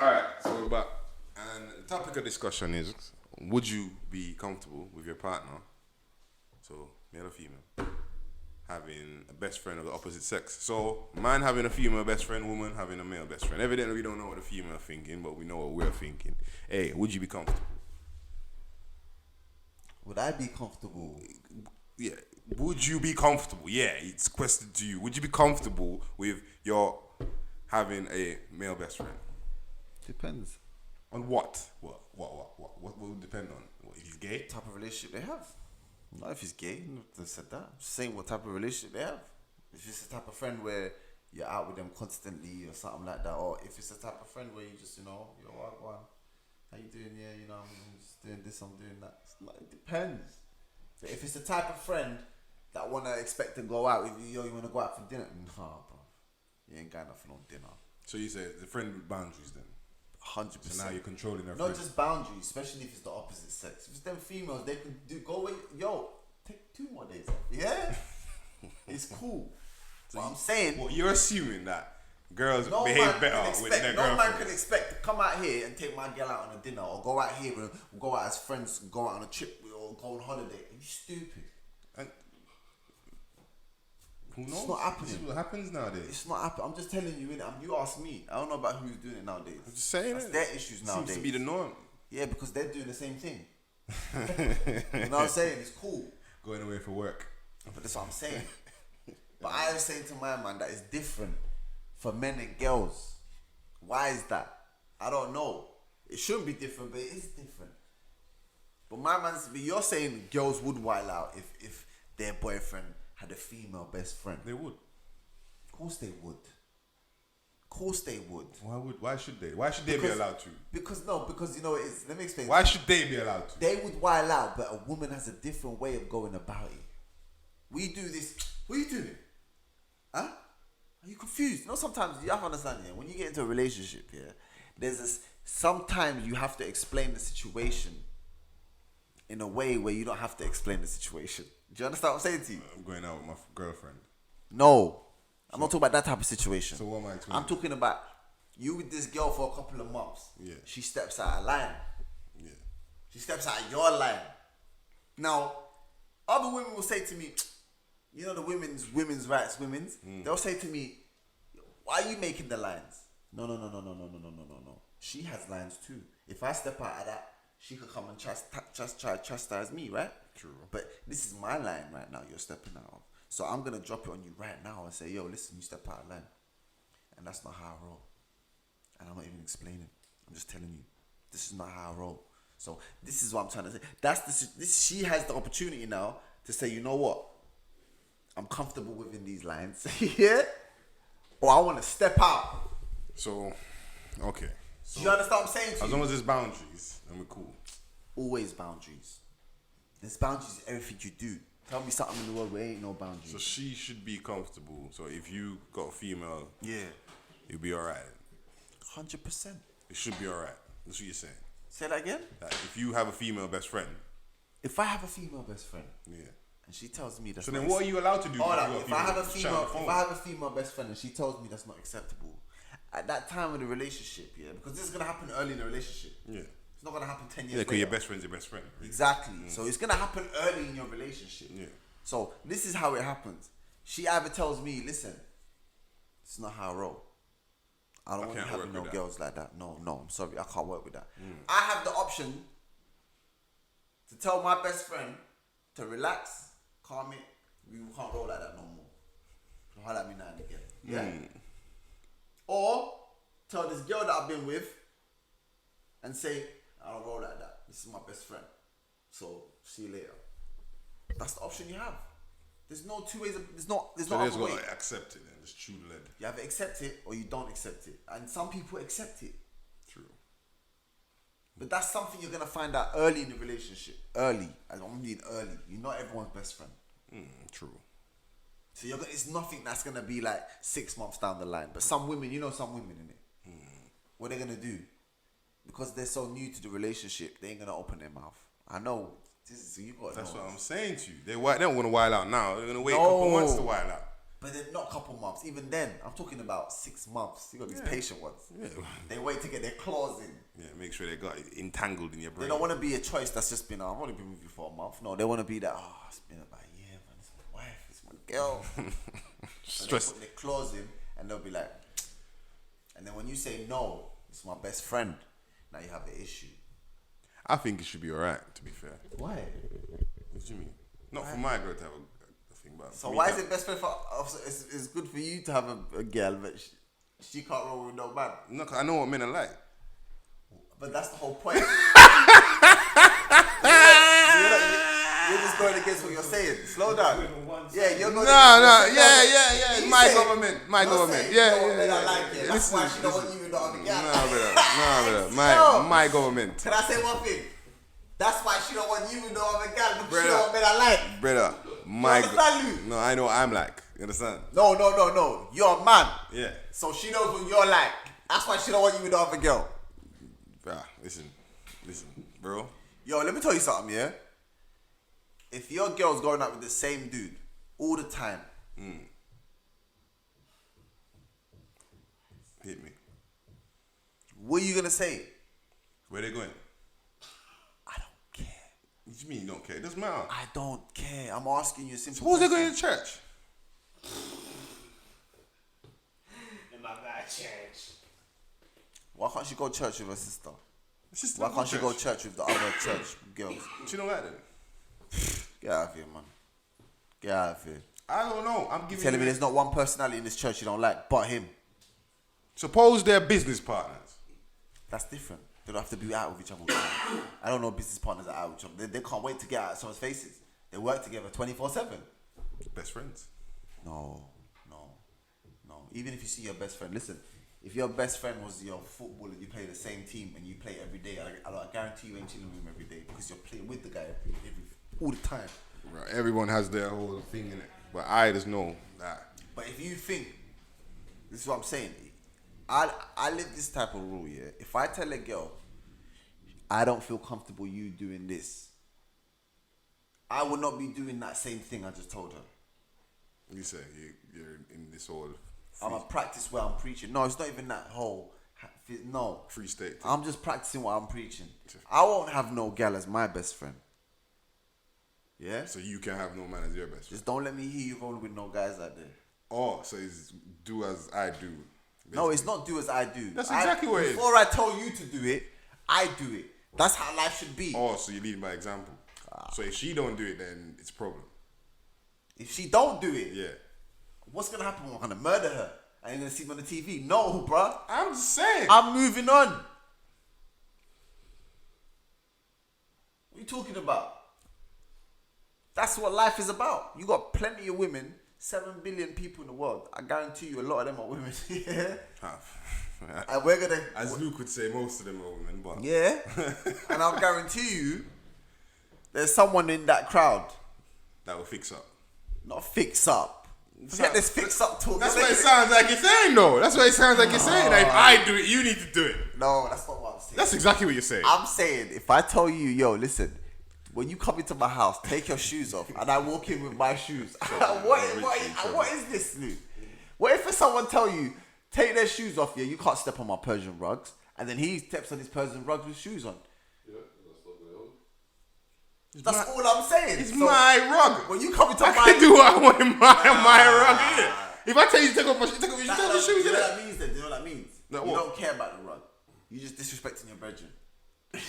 Alright, so we're back. And the topic of discussion is, would you be comfortable with your partner, so male or female, having a best friend of the opposite sex? So, man having a female best friend, woman having a male best friend. Evidently, we don't know what the female thinking, but we know what we're thinking. Hey, would you be comfortable? Would I be comfortable? Yeah. Would you be comfortable? Yeah, it's a question to you. Would you be comfortable with your having a male best friend? Depends. On what? What will it depend on? What, if he's gay? Type of relationship they have. Not if he's gay. They said that. I'm just saying what type of relationship they have. If it's the type of friend where you're out with them constantly or something like that, or if it's the type of friend where you just, yo, what, how you doing? Yeah, I'm just doing this, I'm doing that. It depends. But if it's the type of friend that wanna expect to go out with you, you wanna go out for dinner? Nah, bro. You ain't got nothing on dinner. So you say the friend with boundaries then? 100%. So now you're controlling their Not friend. just boundaries, especially if it's the opposite sex. If it's them females, they can go away. Take 2 more days off. Yeah, it's cool. So what I'm saying. Well, you're assuming that girls behave better with their girlfriends. No man can expect to come out here and take my girl out on a dinner, or go out here and go out as friends, go out on a trip, or go on holiday. Are you stupid? And who knows? It's not happening. This is what happens nowadays. It's not happening. I'm just telling you, innit? You ask me. I don't know about who's doing it nowadays. I'm just saying That's it. their issues nowadays. Seems to be the norm. Yeah, because they're doing the same thing. You know what I'm saying? It's cool. Going away for work. But that's what I'm saying. But I was saying to my man that it's different for men and girls. Why is that? I don't know. It shouldn't be different, but it is different. But you're saying girls would wild out if their boyfriend had a female best friend. They would. Of course they would. Of course they would. Why should they? Why should they be allowed to? Because it's. Let me explain. Why should they be allowed to? They would wild out, but a woman has a different way of going about it. We do this. What are you doing? Huh? Are you confused? Sometimes you have to understand. Yeah, when you get into a relationship, sometimes you have to explain the situation in a way where you don't have to explain the situation. Do you understand what I'm saying to you? I'm going out with my girlfriend. No, I'm not talking about that type of situation. So what am I talking? I'm talking about you with this girl for a couple of months. Yeah. She steps out of line. Yeah. She steps out of your line. Now, other women will say to me, the women's rights, they'll say to me, why are you making the lines? No. She has lines too. If I step out of that, she could come and try to chastise me, right? True. But this is my line right now you're stepping out of. So I'm going to drop it on you right now and say, yo, listen, you step out of line. And that's not how I roll. And I'm not even explaining. I'm just telling you, this is not how I roll. So this is what I'm trying to say. She has the opportunity now to say, you know what? I'm comfortable within these lines. Yeah? Or I want to step out. So, okay. So, do you understand what I'm saying to you? As long as there's boundaries, then we're cool. Always boundaries. There's boundaries in everything you do. Tell me something in the world where ain't no boundaries. So she should be comfortable. So if you got a female, you'll be alright. 100%. It should be alright. That's what you're saying. Say that again? That if you have a female best friend. If I have a female best friend. Yeah. And she tells me that's so then what are you allowed to do? If I have a female best friend and she tells me that's not acceptable, at that time of the relationship, because this is gonna happen early in the relationship. Yeah. It's not gonna happen 10 years later. Yeah, because your best friend's your best friend. Right? Exactly. So it's gonna happen early in your relationship. Yeah. So this is how it happens. She either tells me, listen, it's not how I roll. I don't want to have no girls like that. No, I'm sorry, I can't work with that. I have the option to tell my best friend to relax, calm it. We can't roll like that no more. Don't holler at me now and again. Yeah. Or tell this girl that I've been with and say, I don't roll like that. This is my best friend. So see you later. That's the option you have. There's no two ways. There's no other way. Accept it then. Just chew the lead. You either accept it or you don't accept it. And some people accept it. True. But that's something you're gonna find out early in the relationship. Early. I don't mean early. You're not everyone's best friend. True. So it's nothing that's gonna be like 6 months down the line. But some women, some women in it. What are they gonna do? Because they're so new to the relationship, they ain't gonna open their mouth. I know. That's what I'm saying to you. They don't want to wild out now. They're gonna wait a couple months to wild out. But then not a couple months. Even then, I'm talking about 6 months. You got these patient ones. Yeah. They wait to get their claws in. Yeah, make sure they got it entangled in your brain. They don't want to be a choice that's just been, I've only been with you for a month. No, they want to be that, it's been about a year, man. It's my wife, it's my girl. So they put their claws in and they'll be like, and then when you say no, it's my best friend, now you have an issue. I think it should be alright, to be fair. Why? What do you mean? Not for my girl to have a thing, but so why is it best friend for? It's good for you to have a girl, but she can't roll with no man. No, cause I know what men are like. But that's the whole point. You're just going against what you're saying. Slow down. Yeah, you're going. Yeah. My government. Yeah. That's why she don't want you to know the girl. No, brother. My government. Can I say one thing? That's why she don't want you to know I'm a gal because she don't want men I like. Brother, no, I know what I'm like. You understand? No. You're a man. Yeah. So she knows what you're like. That's why she don't want you to know I'm a girl. Bruh, listen, bro. Yo, let me tell you something, yeah? If your girl's going out with the same dude all the time, hit me. What are you gonna say? Where they going? I don't care. What do you mean you don't care? It doesn't matter. I don't care. I'm asking you a simple Suppose they're question. going to church. In my bad church. Why can't she go to church with her sister? Sister, Why can't she go to church with the other church girls? She don't like them. Get out of here, man. Get out of here. I don't know. I'm giving Telling you me there's not one personality in this church you don't like but him. Suppose they're business partners. That's different. They don't have to be out with each other all the time. I don't know business partners that are out with each other. They can't wait to get out of someone's faces. They work together 24/7. Best friends. No. Even if you see your best friend, listen, if your best friend was your footballer, you play the same team and you play every day, I guarantee you ain't chilling with him every day because you're playing with the guy all the time. Right. Everyone has their whole thing in it. But I just know that. But if you think, this is what I'm saying, I live this type of rule, yeah. If I tell a girl, I don't feel comfortable you doing this, I will not be doing that same thing I just told her. You say you're in this whole I'm a practice where I'm preaching. No, it's not even that whole. No. free state. I'm just practicing what I'm preaching. I won't have no gal as my best friend. Yeah? So you can have no man as your best friend. Just don't let me hear you rolling with no guys out there. Oh, so it's do as I do. Basically. No, it's not do as I do. That's exactly what it is. Before I tell you to do it, I do it. That's how life should be. Oh, so you lead by example. So if she don't do it, then it's a problem. If she don't do it, Yeah. what's gonna happen? I'm gonna murder her. I ain't gonna see me on the TV. No, bruh. I'm just saying. I'm moving on. What are you talking about? That's what life is about. You got plenty of women, 7 billion people in the world. I guarantee you a lot of them are women. Yeah. And we're gonna, as Luke would say, most of them are women, but yeah. And I'll guarantee you there's someone in that crowd. that will fix up. Not fix up. Forget this fix up talk. That's what it sounds like you're saying, though. That's what it sounds like you're saying. Like, if I do it, you need to do it. No, that's not what I'm saying. That's exactly what you're saying. I'm saying, if I tell you, yo, listen, when you come into my house, take your shoes off, and I walk in with my shoes. What is this, Luke? What if someone tell you, take their shoes off, yeah, you can't step on my Persian rugs, and then he steps on his Persian rugs with shoes on? Yeah, that's not going on. That's all I'm saying. It's my rug. When you come into I my... can do what I want in my rug, innit? If I tell you to take off my shoes, take off your shoes, You know innit? what that means then? Do you know what that means? No, you what? don't care about the rug. You just disrespecting your bedroom.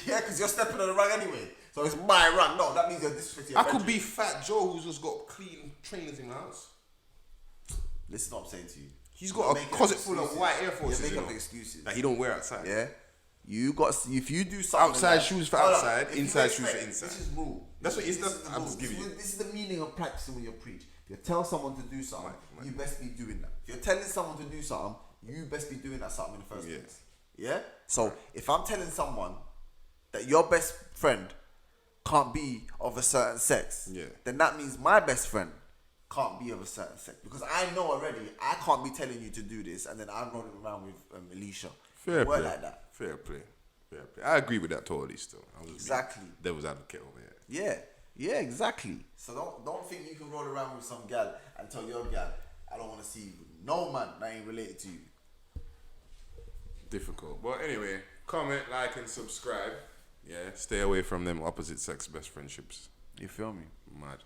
Yeah, because you're stepping on the rug anyway. So it's my rug. No, that means you're disrespecting your I bedroom. could be Fat Joe who's just got clean trainers in the house. Listen to what I'm saying to you. He's got a closet full of white Air Forces. You're You making know, up excuses. that he don't wear outside. Yeah? You got... If you do something... Outside like, shoes for Hold on. outside, If you inside expect- shoes for inside. This is rule. That's what it's. This is the I'm rule. just giving you. This is the meaning of practicing when you preach. If you tell someone to do something, Right. you best be doing that. If you're telling someone to do something, you best be doing that something in the first Yeah. place. Yeah? So, if I'm telling someone that your best friend can't be of a certain sex, Yeah. then that means my best friend can't be of a certain sex. Because I know already, I can't be telling you to do this, and then I'm running around with Alicia. Fair Word play. like that. Fair play. Fair play. I agree with that totally still. I'm just Exactly. being devil's advocate over here. Yeah, exactly. So don't think you can roll around with some gal and tell your gal, I don't want to see no man that ain't related to you. Difficult. But anyway, comment, like, and subscribe. Yeah, stay away from them opposite sex best friendships. You feel me? Mad.